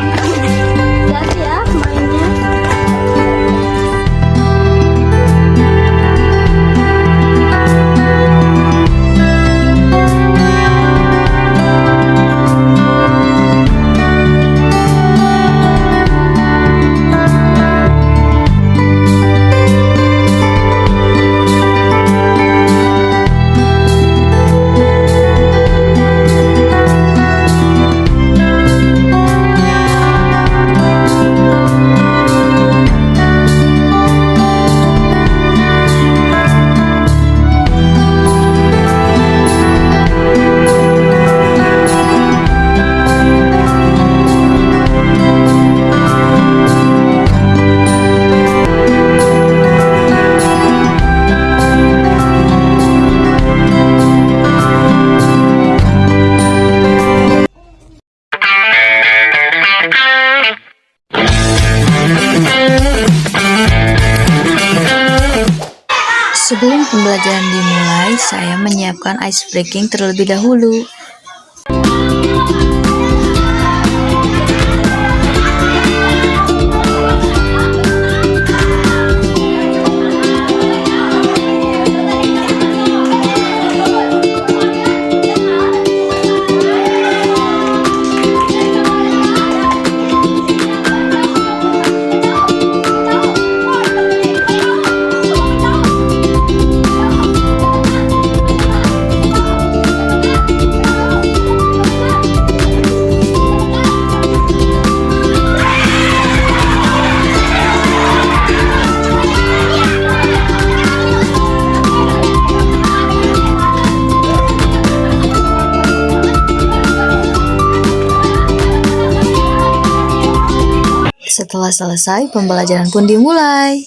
Hati ya mainnya. Sebelum pembelajaran dimulai, saya menyiapkan ice breaking terlebih dahulu. Setelah selesai, pembelajaran pun dimulai.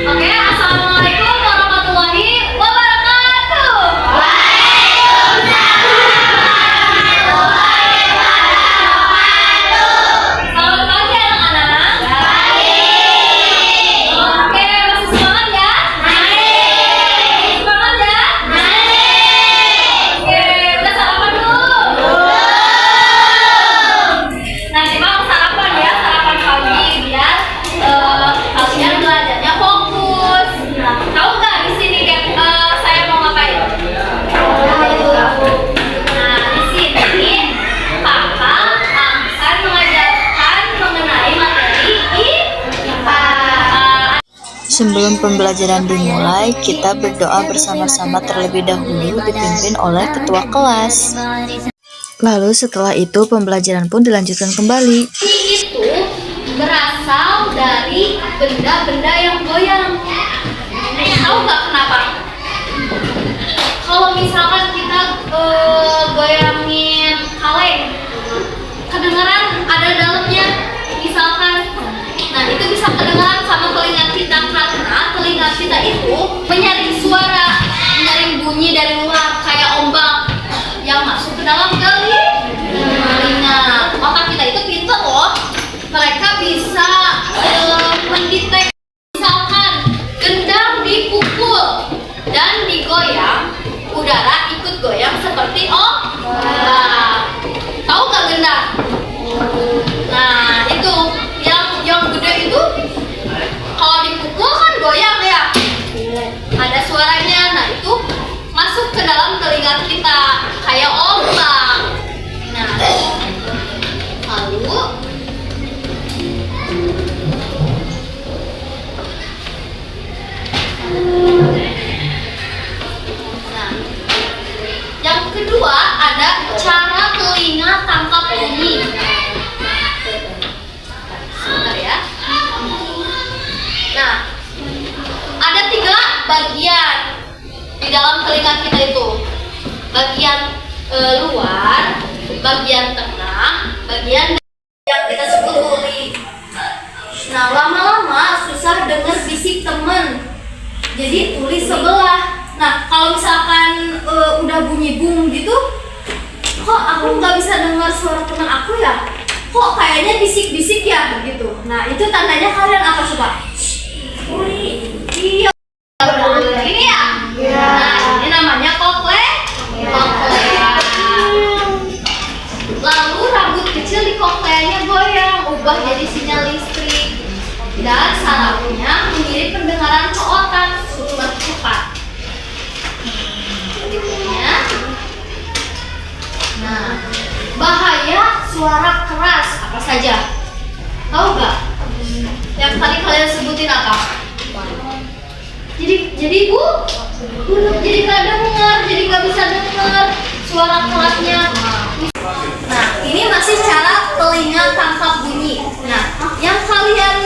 Oke, assalamualaikum warahmatullahi wabarakatuh. Selamat pagi anak-anak. Oke, masih semangat ya? Semangat ya? Oke, udah sarapan dulu? Nanti mau sarapan ya, sarapan pagi biar kalian belajarnya fokus. Tahu nggak di sini saya mau ngapain? Nah, di sini kakak akan mengajarkan mengenai materi IPA. Sebelum pembelajaran dimulai, kita berdoa bersama-sama terlebih dahulu dipimpin oleh ketua kelas. Lalu setelah itu pembelajaran pun dilanjutkan kembali. Itu berasal dari benda-benda yang goyang. Tahu nggak kenapa? Kalau misalkan kita goyangin kaleng, kedengeran ada dalamnya, misalkan. Nah, itu bisa kedengeran sama telinga kita karena telinga kita itu menyaring suara, menyaring bunyi dari luar kayak ombak yang masuk ke dalam telinga. Otak kita itu pintar loh. Mereka bisa mendeteksi misalkan gendang dipukul dan digoyang, udara ikut goyang seperti ombak. Tahu nggak gendang? Nah, itu yang gede itu kalau dipukul kan goyang ya. Ada suaranya. Nah, itu masuk ke dalam telinga kita kayak ombak. Nah, lalu yang kedua ada cara telinga tangkap bunyi. Sebentar ya. Nah, ada 3 bagian di dalam telinga kita itu. Bagian luar, bagian tengah, bagian yang kita sebut uli. Nah, lama-lama susah dengar bisik temen. Jadi tulis sebelah. Nah, kalau misalkan udah bunyi bung gitu, kok aku nggak bisa dengar suara teman aku ya? Kok kayaknya bisik-bisik ya gitu. Nah, itu tandanya kalian apa coba? Iya. Ini ya? Nah, ini namanya koklea. Lalu rambut kecil di kokleanya Apa saja? Tahu nggak? Yang tadi kalian sebutin apa? Jadi bu, jadi nggak dengar, jadi nggak bisa dengar suara kelasnya. Nah, ini masih cara telinga tangkap bunyi. Nah, yang kalian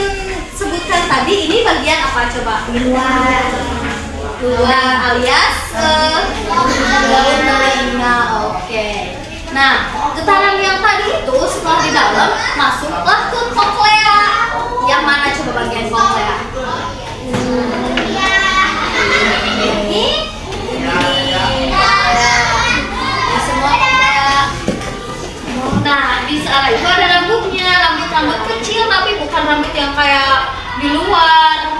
sebutkan tadi ini bagian apa coba? Luar alias dalam telinga. Oke. Nah, getaran yang tadi itu setelah di dalam masuklah ke koklea. Yang mana coba bagian koklea? Ini semua koklea. Nah, di sana itu ada rambutnya, rambut kecil tapi bukan rambut yang kayak di luar.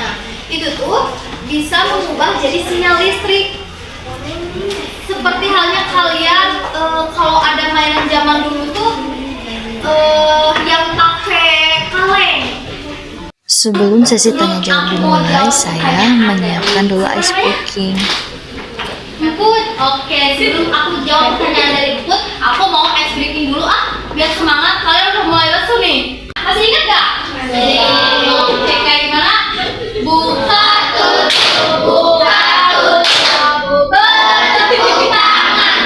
Nah, itu tuh bisa mengubah jadi sinyal listrik. Seperti halnya kalian kalau ada mainan zaman dulu tuh yang pakai kaleng. Sebelum sesi tanya jawab dimulai, saya menyiapkan dulu ice cooking. Put, oke, sebelum aku jawab pertanyaan dari Put, aku mau ice breaking dulu biar semangat. Kalian udah mulai lesu nih. Masih ingat gak? Oke, kayak gimana? Buka tutup, buka tutup, bertepuk tangan.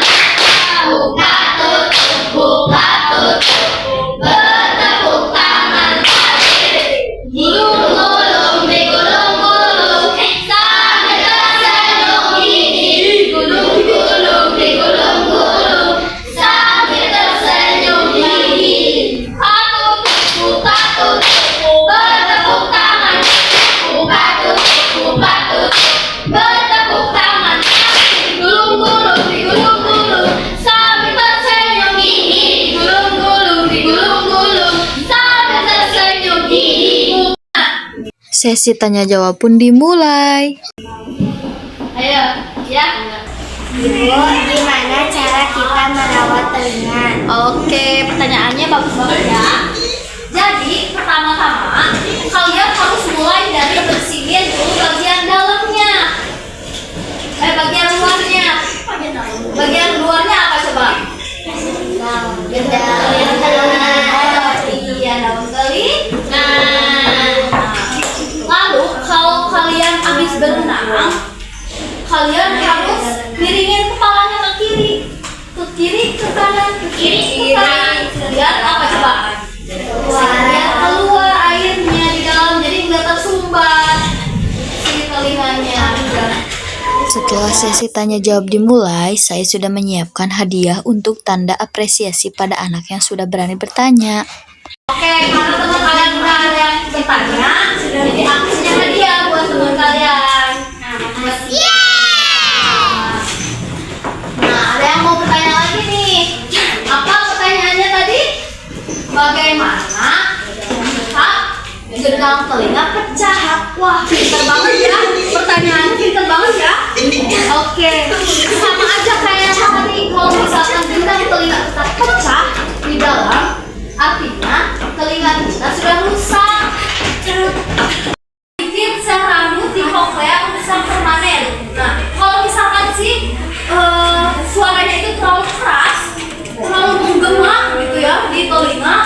Buka tutup, buka tutup, bertepuk tangan. Digulung-gulung, digulung-gulung, sambil tersenyum gigi. Digulung-gulung, digulung-gulung, sambil tersenyum gigi. Buka tutup, bertepuk tangan. Buka tutup, bertepuk tangan. Digulung-gulung, digulung-gulung, sambil tersenyum gigi. Digulung-gulung, digulung-gulung, sambil tersenyum gigi. Sesi tanya jawab pun dimulai. Ayo, ya. Ibu, gimana cara kita merawat telinga? Oke, pertanyaannya bagus banget ya. Jadi, pertama-tama kalian harus mulai dari bersihin dulu bagian dalamnya. Bagian luarnya. Bagian luarnya apa coba? Daun telinga. Lalu kalau kalian habis berenang, kalian harus miringin kepalanya ke kiri, ke kanan, ke kiri, ke kanan. Lihat apa coba? Lihat keluar airnya di dalam, jadi nggak tersumbat si telinganya. Setelah sesi tanya jawab dimulai, saya sudah menyiapkan hadiah untuk tanda apresiasi pada anak yang sudah berani bertanya. Oke, karena teman kalian udah ada yang bertanya, jadi aku punya hadiah buat teman kalian. Nah, ada yang mau bertanya lagi nih. Apa pertanyaannya tadi? Bagaimana bisa gendang telinga pecah? Wah, pinter banget ya. Pertanyaan pinter banget ya. Oke, sama aja kayak tadi. Kalau misalkan gendang telinga kita pecah di dalam, artinya telinga kita sudah rusak. Bikin sel rambut di koklea rusak permanen. Nah, kalau misalkan sih suaranya itu terlalu keras, terlalu menggema gitu ya di telinga,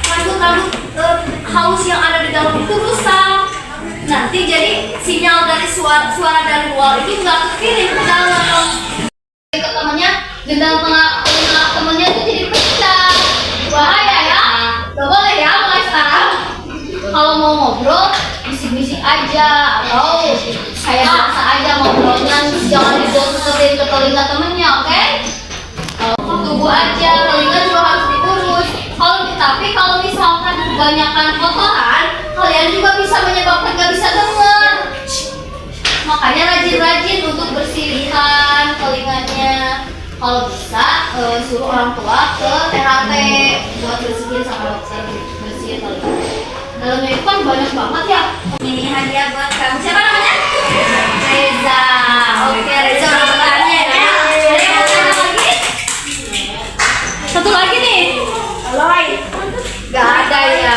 rambut halus yang ada di dalam itu rusak. Nanti jadi sinyal dari suara dari luar itu nggak kekirim ke dalam. Ke temennya, gendang telinga temennya itu jadi pecah. Bahaya ya. Gak boleh ya mulai sekarang. Kalau mau ngobrol, bisik-bisik aja atau kayak biasa aja ngobrolnya, jangan dibosetin ke telinga temennya, oke? Tunggu aja, telinga juga harus diurus. Tapi kalau misalkan kebanyakan kotoran, kalian juga bisa menyebabkan gak bisa dengar. Makanya rajin-rajin untuk bersihkan telinganya. Kalau bisa suruh orang tua ke THT buat bersihin sama dokter, bersihin telinga. Dalamnya itu kan banyak banget ya. Ini hadiah buat kamu. Siapa namanya? Reza. Oke, Reza udah bertanya ya. Ada yang mau tanya lagi? Satu lagi nih. Gak ada ya.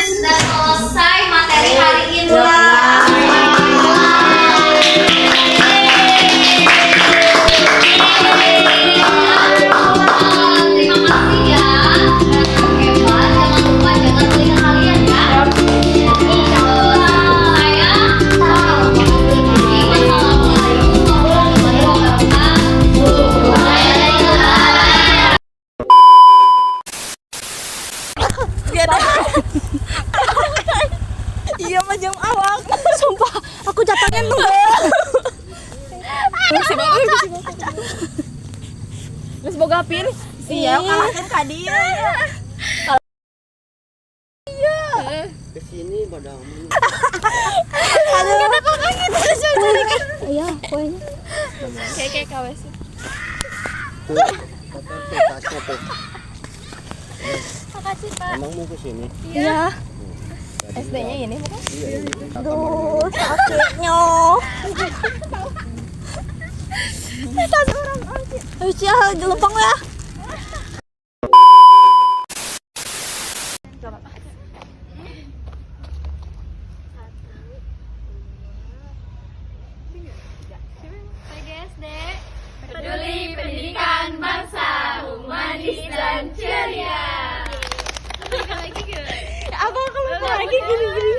Sudah selesai materi hari ini. Terima kasih ya. Iya mah jam awak. Sumpah, aku jatuhnya nunggu. Terus boga pir. Iya, kalahkan ka dia. Kesini badang. Aduh. Kenapa kok gitu jadi kan? Iya, kuenya. Kayak KWS. Tuh, tasnya tuh. Makasih, Pak. Emang mau kesini? Iya. SD-nya ini bukan? Iya. Aduh, sakitnya. Tas orang angkit. Ayo cia, gelempang ya. PGSD peduli pendidikan bangsa, humanis dan ceria. Aku lupa lagi gini-gini.